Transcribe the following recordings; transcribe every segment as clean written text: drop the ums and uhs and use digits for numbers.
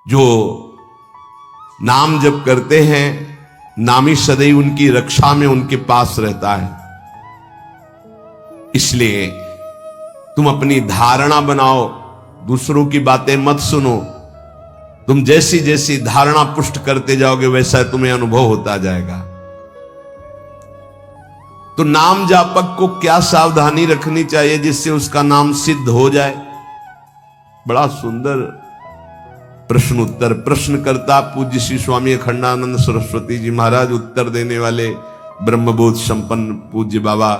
जो नाम जप करते हैं, नामी सदैव उनकी रक्षा में उनके पास रहता है। इसलिए तुम अपनी धारणा बनाओ, दूसरों की बातें मत सुनो। तुम जैसी जैसी धारणा पुष्ट करते जाओगे वैसा तुम्हें अनुभव होता जाएगा। तो नाम जापक को क्या सावधानी रखनी चाहिए जिससे उसका नाम सिद्ध हो जाए? बड़ा सुंदर प्रश्न उत्तर। प्रश्नकर्ता पूज्य श्री स्वामी अखंडानंद सरस्वती जी महाराज, उत्तर देने वाले ब्रह्मबोध संपन्न पूज्य बाबा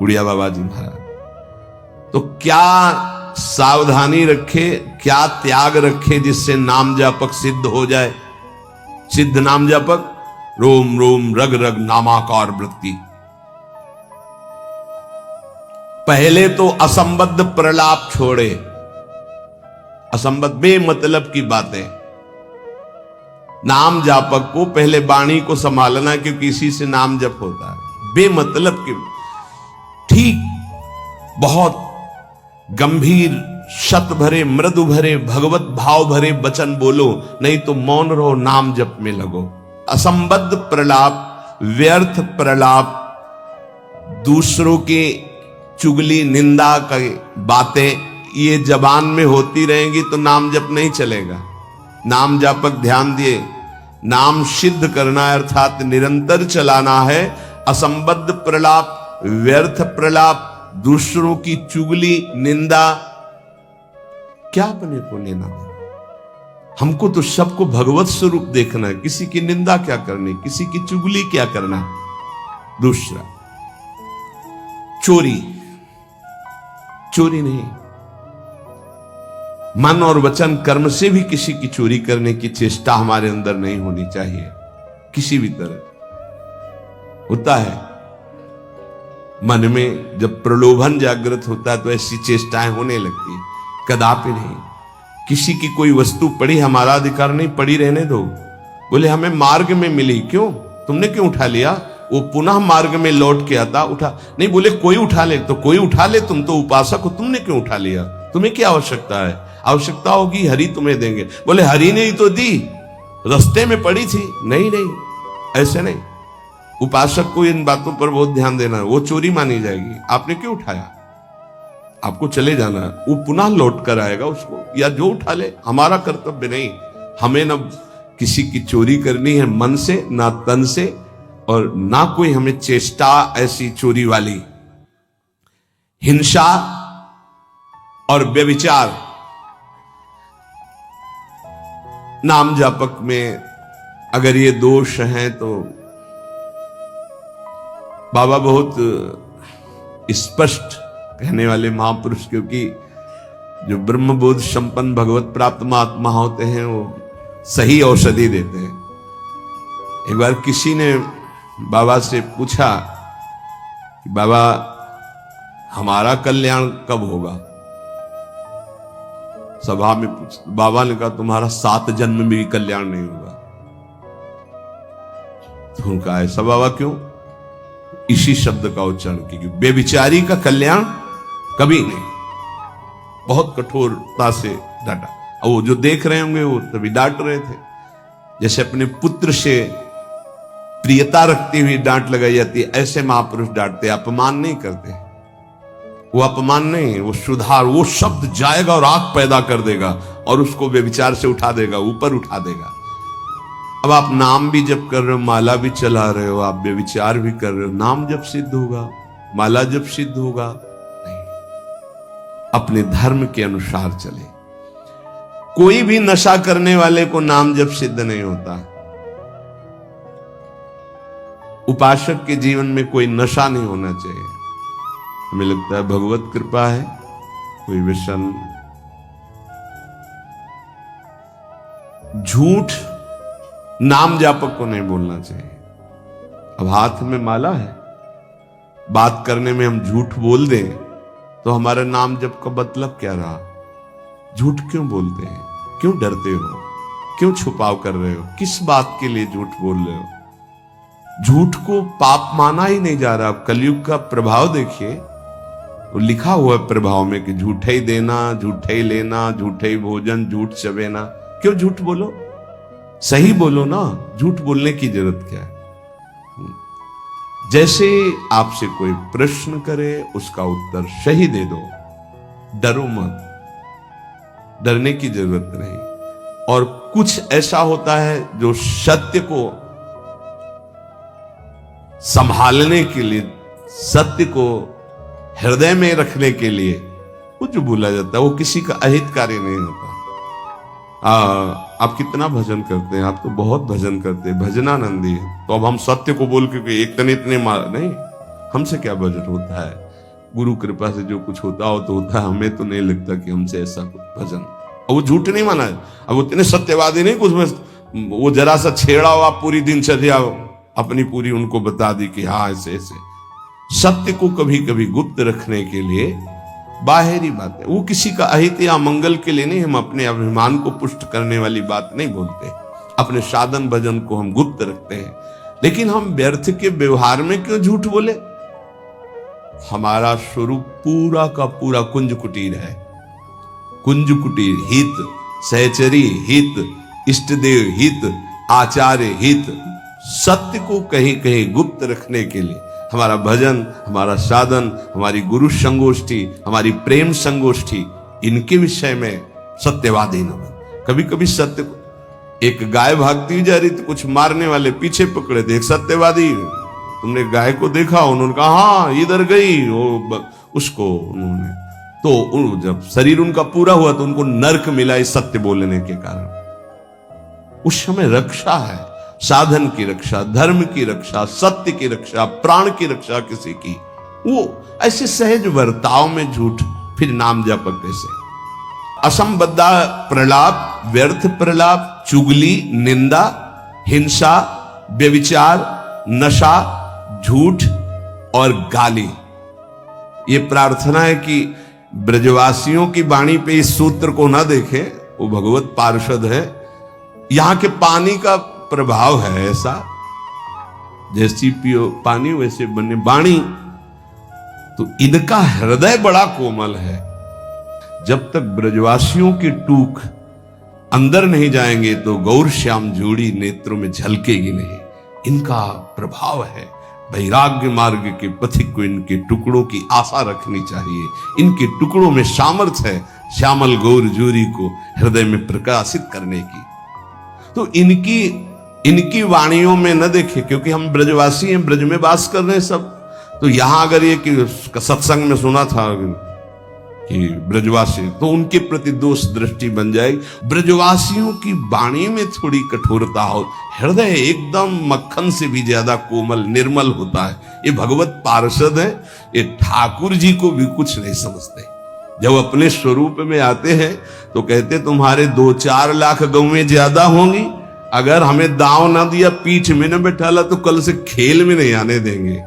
उड़िया बाबा जी महाराज। तो क्या सावधानी रखे, क्या त्याग रखे जिससे नाम जापक सिद्ध हो जाए? सिद्ध नाम जापक रोम रोम रग रग नामाकार वृत्ति। पहले तो असंबद्ध प्रलाप छोड़े, असंबद्ध बेमतलब की बातें। नाम जापक को पहले वाणी को संभालना, क्योंकि इसी से नाम जप होता है। बेमतलब की, ठीक बहुत गंभीर शत भरे मृदु भरे भगवत भाव भरे वचन बोलो, नहीं तो मौन रहो, नाम जप में लगो। असंबद्ध प्रलाप, व्यर्थ प्रलाप, दूसरों की चुगली निंदा की बातें ये जबान में होती रहेंगी तो नाम जप नहीं चलेगा। नाम जापक ध्यान दिए, नाम सिद्ध करना है अर्थात निरंतर चलाना है। असंबद्ध प्रलाप, व्यर्थ प्रलाप, दूसरों की चुगली निंदा, क्या अपने को लेना देना? हमको तो सबको भगवत स्वरूप देखना है। किसी की निंदा क्या करनी, किसी की चुगली क्या करना। दूसरा, चोरी, चोरी नहीं, मन और वचन कर्म से भी किसी की चोरी करने की चेष्टा हमारे अंदर नहीं होनी चाहिए। किसी भी तरह होता है मन में जब प्रलोभन जागृत होता है तो ऐसी चेष्टाएं होने लगती है। कदापि नहीं। किसी की कोई वस्तु पड़ी, हमारा अधिकार नहीं, पड़ी रहने दो। बोले हमें मार्ग में मिली, क्यों, तुमने क्यों उठा लिया? वो पुनः मार्ग में लौट के आता, उठा नहीं। बोले कोई उठा ले, तो कोई उठा ले, तुम तो उपासक हो, तुमने क्यों उठा लिया? तुम्हें क्या आवश्यकता है? आवश्यकता होगी हरि तुम्हें देंगे। बोले हरि ने ही तो दी, रास्ते में पड़ी थी। नहीं नहीं, ऐसे नहीं। उपासक को इन बातों पर बहुत ध्यान देना है, वो चोरी मानी जाएगी। आपने क्यों उठाया? आपको चले जाना है, वो पुनः लौट कर आएगा उसको, या जो उठा ले। हमारा कर्तव्य नहीं, हमें न किसी की चोरी करनी है मन से, ना तन से, और ना कोई हमें चेष्टा ऐसी चोरी वाली। हिंसा और व्यभिचार नाम जापक में अगर ये दोष हैं तो बाबा बहुत स्पष्ट कहने वाले महापुरुष, क्योंकि जो ब्रह्मबोध संपन्न भगवत प्राप्त महात्मा होते हैं वो सही औषधि देते हैं। एक बार किसी ने बाबा से पूछा कि बाबा हमारा कल्याण कब होगा? सभा में पूछ, बाबा ने कहा तुम्हारा 7 जन्म में भी कल्याण नहीं होगा। तो उनका ऐसा बाबा क्यों? इसी शब्द का उच्चारण कीजिए, बेविचारी का कल्याण कभी नहीं। बहुत कठोरता से डांटा। और वो जो देख रहे होंगे वो तभी डांट रहे थे, जैसे अपने पुत्र से प्रियता रखती हुई डांट लगाई जाती है, ऐसे महापुरुष डांटते, अपमान नहीं करते। वो अपमान नहीं, वो सुधार, वो शब्द जाएगा और आग पैदा कर देगा और उसको व्यभिचार से उठा देगा, ऊपर उठा देगा। अब आप नाम भी जप कर रहे हो, माला भी चला रहे हो, आप व्यभिचार भी कर रहे हो, नाम जब सिद्ध होगा, माला जब सिद्ध होगा? नहीं। अपने धर्म के अनुसार चले। कोई भी नशा करने वाले को नाम जब सिद्ध नहीं होता। उपासक के जीवन में कोई नशा नहीं होना चाहिए। हमें लगता है भगवत कृपा है, कोई व्यसन। झूठ नाम जापक को नहीं बोलना चाहिए। अब हाथ में माला है, बात करने में हम झूठ बोल दें तो हमारा नाम जप का मतलब क्या रहा? झूठ क्यों बोलते हैं? क्यों डरते हो? क्यों छुपाव कर रहे हो? किस बात के लिए झूठ बोल रहे हो? झूठ को पाप माना ही नहीं जा रहा। कलयुग का प्रभाव देखिए, वो लिखा हुआ है प्रभाव में कि झूठे ही देना, झूठे ही लेना, झूठे ही भोजन, झूठ चबेना। क्यों झूठ बोलो, सही बोलो ना, झूठ बोलने की जरूरत क्या है। जैसे आपसे कोई प्रश्न करे उसका उत्तर सही दे दो, डरो मत, डरने की जरूरत नहीं। और कुछ ऐसा होता है जो सत्य को संभालने के लिए, सत्य को हृदय में रखने के लिए कुछ बोला जाता है, वो किसी का अहितकारी नहीं होता। आप कितना भजन करते हैं, आप तो बहुत भजन करते हैं, भजनानंदी है। तो अब हम सत्य को बोल के एक तने इतने मार नहीं, हमसे क्या भजन होता है। गुरु कृपा से जो कुछ होता हो तो होता है, हमें तो नहीं लगता कि हमसे ऐसा कुछ भजन। और वो झूठ नहीं माना है, अब वो इतने सत्यवादी नहीं कुछ में, वो जरा सा छेड़ा हुआ पूरी दिनचर्या अपनी पूरी उनको बता दी कि हाँ ऐसे ऐसे। सत्य को कभी कभी गुप्त रखने के लिए बाहरी बात है, वो किसी का अहित या मंगल के लिए नहीं। हम अपने अभिमान को पुष्ट करने वाली बात नहीं बोलते, अपने साधन भजन को हम गुप्त रखते हैं। लेकिन हम व्यर्थ के व्यवहार में क्यों झूठ बोले। हमारा स्वरूप पूरा का पूरा कुंज कुटीर है। कुंज कुटीर हित, सहचरी हित, इष्टदेव हित, आचार्य हित, सत्य को कहीं कहीं गुप्त रखने के लिए हमारा भजन, हमारा साधन, हमारी गुरु संगोष्ठी, हमारी प्रेम संगोष्ठी, इनके विषय में सत्यवादी न बन। कभी कभी सत्य को, एक गाय भागती जा रही थी, कुछ मारने वाले पीछे पकड़े थे, एक सत्यवादी, तुमने गाय को देखा, उन्होंने कहा हाँ इधर गई, उसको उन्होंने, तो जब शरीर उनका पूरा हुआ तो उनको नर्क मिला इस सत्य बोलने के कारण। उस समय रक्षा है, साधन की रक्षा, धर्म की रक्षा, सत्य की रक्षा, प्राण की रक्षा किसी की, वो ऐसे सहज वर्ताव में झूठ, फिर नाम जप कैसे। असंबद्धा प्रलाप, व्यर्थ प्रलाप, चुगली, निंदा, हिंसा, व्यभिचार, नशा, झूठ और गाली। ये प्रार्थना है कि ब्रजवासियों की वाणी पे इस सूत्र को ना देखें, वो भगवत पार्षद है। यहां के पानी का प्रभाव है ऐसा, जैसी पियो पानी वैसे बने वाणी। तो इनका हृदय बड़ा कोमल है। जब तक ब्रजवासियों की टूक अंदर नहीं जाएंगे तो गौर श्याम जोड़ी नेत्रों में झलकेगी नहीं। इनका प्रभाव है। वैराग्य मार्ग के पथिक को इनके टुकड़ों की आशा रखनी चाहिए। इनके टुकड़ों में सामर्थ्य है श्यामल गौर जोड़ी को हृदय में प्रकाशित करने की। तो इनकी वाणियों में न देखे, क्योंकि हम ब्रजवासी हैं, ब्रज में वास कर रहे हैं सब। तो यहां अगर ये कि सत्संग में सुना था कि ब्रजवासी, तो उनके प्रति दोष दृष्टि बन जाएगी। ब्रजवासियों की वाणी में थोड़ी कठोरता हो, हृदय एकदम मक्खन से भी ज्यादा कोमल निर्मल होता है। ये भगवत पार्षद है, ये ठाकुर जी को भी कुछ नहीं समझते। जब अपने स्वरूप में आते हैं तो कहते तुम्हारे 2-4 लाख गौवें ज्यादा होंगी, अगर हमें दांव ना दिया, पीठ में न बैठाला, तो कल से खेल में नहीं आने देंगे।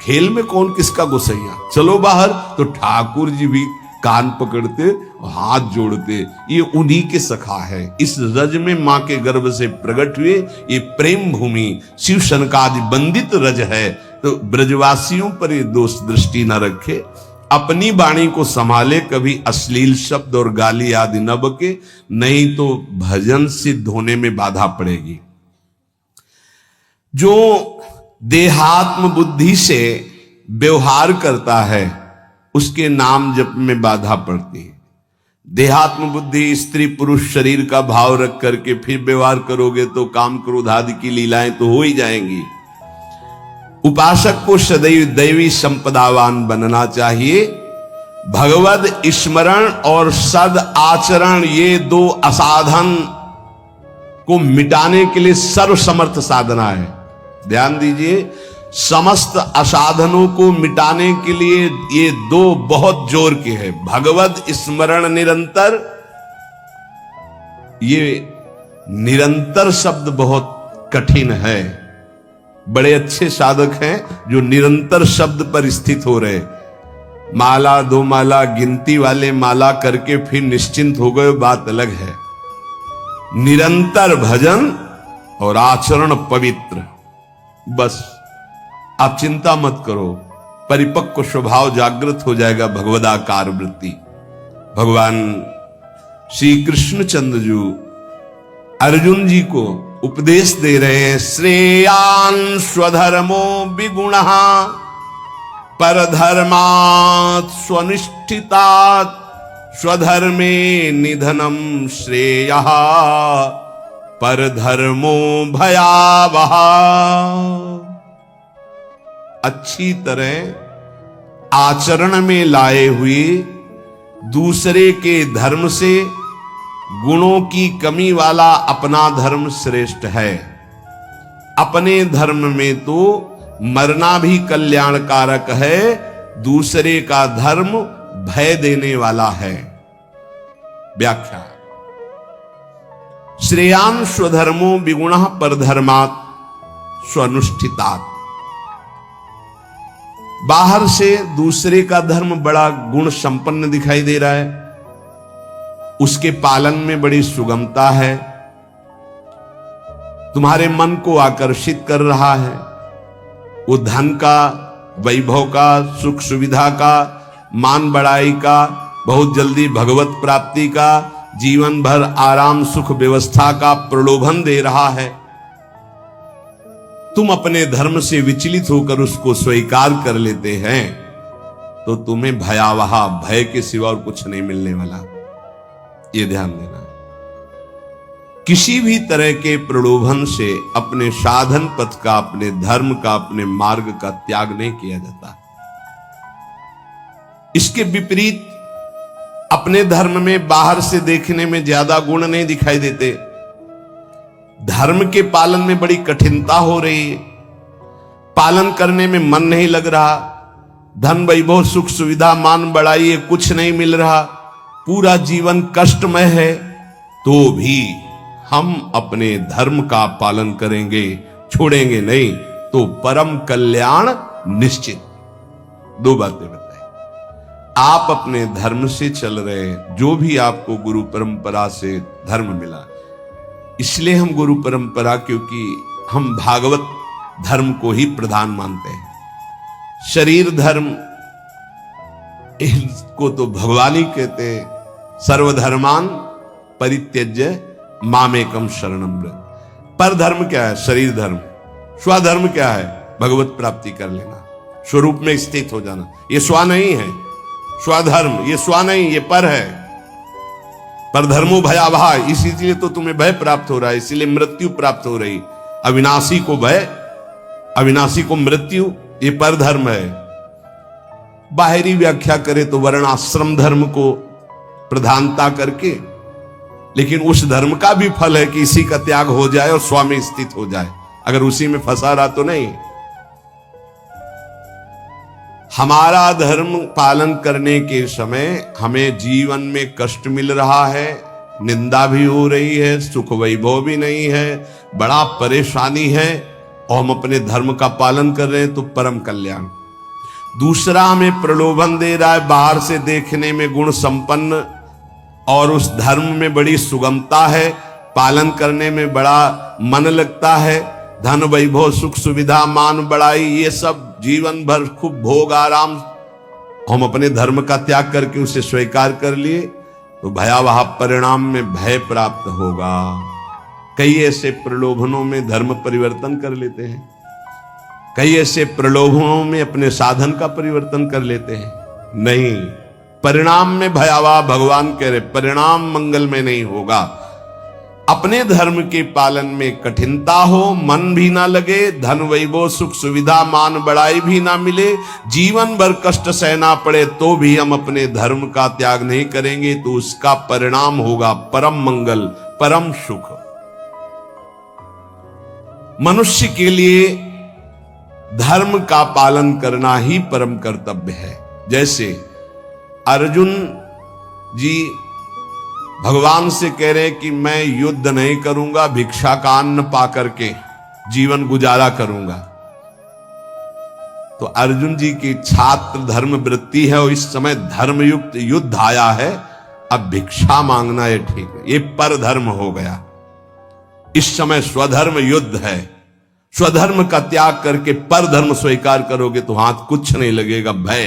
खेल में कौन किसका गुस्सैया, चलो बाहर। तो ठाकुर जी भी कान पकड़ते, हाथ जोड़ते, ये उन्हीं के सखा है। इस रज में मां के गर्भ से प्रकट हुए ये प्रेम भूमि शिव शनकादि बंदित रज है। तो ब्रजवासियों पर ये दोष दृष्टि न रखे, अपनी वाणी को संभाले, कभी अश्लील शब्द और गाली आदि न बके, नहीं तो भजन सिद्ध होने में बाधा पड़ेगी। जो देहात्म बुद्धि से व्यवहार करता है उसके नाम जप में बाधा पड़ती है। देहात्म बुद्धि, स्त्री पुरुष शरीर का भाव रख करके फिर व्यवहार करोगे तो काम क्रोध आदि की लीलाएं तो हो ही जाएंगी। उपासक को सदैव दैवी संपदावान बनना चाहिए। भगवद स्मरण और सद आचरण, ये 2 असाधन को मिटाने के लिए सर्वसमर्थ साधना है। ध्यान दीजिए, समस्त असाधनों को मिटाने के लिए ये 2 बहुत जोर के हैं। भगवद स्मरण निरंतर, ये निरंतर शब्द बहुत कठिन है। बड़े अच्छे साधक हैं जो निरंतर शब्द पर स्थित हो रहे। माला 2 माला गिनती वाले माला करके फिर निश्चिंत हो गए, बात अलग है। निरंतर भजन और आचरण पवित्र, बस आप चिंता मत करो, परिपक्व स्वभाव जागृत हो जाएगा। भगवदाकार वृत्ति। भगवान श्री कृष्णचंद्र जी अर्जुन जी को उपदेश दे रहे हैं, श्रेयान् स्वधर्मो विगुणः परधर्मात् स्वनिष्ठितात् स्वधर्मे निधनम श्रेयः परधर्मो भयावह। अच्छी तरह आचरण में लाए हुए दूसरे के धर्म से गुणों की कमी वाला अपना धर्म श्रेष्ठ है। अपने धर्म में तो मरना भी कल्याणकारक है, दूसरे का धर्म भय देने वाला है। व्याख्या, श्रेयान् स्वधर्मो विगुणः परधर्मात् स्वनुष्ठितात्। बाहर से दूसरे का धर्म बड़ा गुण संपन्न दिखाई दे रहा है, उसके पालन में बड़ी सुगमता है, तुम्हारे मन को आकर्षित कर रहा है। वो धन का, वैभव का, सुख सुविधा का, मान बढ़ाई का, बहुत जल्दी भगवत प्राप्ति का, जीवन भर आराम सुख व्यवस्था का प्रलोभन दे रहा है। तुम अपने धर्म से विचलित होकर उसको स्वीकार कर लेते हैं तो तुम्हें भयावह, भय के सिवा और कुछ नहीं मिलने वाला। ये ध्यान देना। किसी भी तरह के प्रलोभन से अपने साधन पथ का, अपने धर्म का, अपने मार्ग का त्याग नहीं किया जाता। इसके विपरीत अपने धर्म में बाहर से देखने में ज्यादा गुण नहीं दिखाई देते, धर्म के पालन में बड़ी कठिनता हो रही है, पालन करने में मन नहीं लग रहा, धन वैभव सुख सुविधा मान बढ़ाई कुछ नहीं मिल रहा, पूरा जीवन कष्टमय है, तो भी हम अपने धर्म का पालन करेंगे, छोड़ेंगे नहीं, तो परम कल्याण निश्चित। दो बातें बताई। आप अपने धर्म से चल रहे, जो भी आपको गुरु परंपरा से धर्म मिला, इसलिए हम गुरु परंपरा, क्योंकि हम भागवत धर्म को ही प्रधान मानते हैं। शरीर धर्म इसको तो भगवान ही कहते हैं, सर्वधर्मान परित्यज्य मामेकम शरणम व्रज। पर धर्म क्या है? शरीर धर्म। स्वधर्म क्या है? भगवत प्राप्ति कर लेना, स्वरूप में स्थित हो जाना। ये स्व नहीं है, स्वधर्म ये स्व नहीं, ये पर है। पर धर्मो भयावह, इसीलिए तो तुम्हें भय प्राप्त हो रहा है, इसीलिए मृत्यु प्राप्त हो रही। अविनाशी को भय, अविनाशी को मृत्यु, ये पर धर्म है। बाहरी व्याख्या करे तो वर्णाश्रम धर्म को प्रधानता करके, लेकिन उस धर्म का भी फल है कि इसी का त्याग हो जाए और स्व में स्थित हो जाए। अगर उसी में फंसा रहा तो नहीं। हमारा धर्म पालन करने के समय हमें जीवन में कष्ट मिल रहा है, निंदा भी हो रही है, सुख वैभव भी नहीं है, बड़ा परेशानी है, और हम अपने धर्म का पालन कर रहे हैं तो परम कल्याण। दूसरा हमें प्रलोभन दे रहा है, बाहर से देखने में गुण संपन्न और उस धर्म में बड़ी सुगमता है, पालन करने में बड़ा मन लगता है, धन वैभव सुख सुविधा मान बढ़ाई, ये सब जीवन भर खूब भोग आराम, हम अपने धर्म का त्याग करके उसे स्वीकार कर लिए तो भयावह परिणाम में भय प्राप्त होगा। कई ऐसे प्रलोभनों में धर्म परिवर्तन कर लेते हैं, कई ऐसे प्रलोभनों में अपने साधन का परिवर्तन कर लेते हैं। नहीं, परिणाम में भयावह, भगवान कह रहे परिणाम मंगलमय नहीं होगा। अपने धर्म के पालन में कठिनता हो, मन भी ना लगे, धन वैभव सुख सुविधा मान बढ़ाई भी ना मिले, जीवन भर कष्ट सहना पड़े, तो भी हम अपने धर्म का त्याग नहीं करेंगे, तो उसका परिणाम होगा परम मंगल, परम सुख। मनुष्य के लिए धर्म का पालन करना ही परम कर्तव्य है। जैसे अर्जुन जी भगवान से कह रहे हैं कि मैं युद्ध नहीं करूंगा, भिक्षा का अन्न पा करके जीवन गुजारा करूंगा। तो अर्जुन जी की छात्र धर्म वृत्ति है और इस समय धर्मयुक्त युद्ध आया है, अब भिक्षा मांगना ये ठीक है, ये पर धर्म हो गया। इस समय स्वधर्म युद्ध है, स्वधर्म का त्याग करके पर धर्म स्वीकार करोगे तो हाथ कुछ नहीं लगेगा, भय।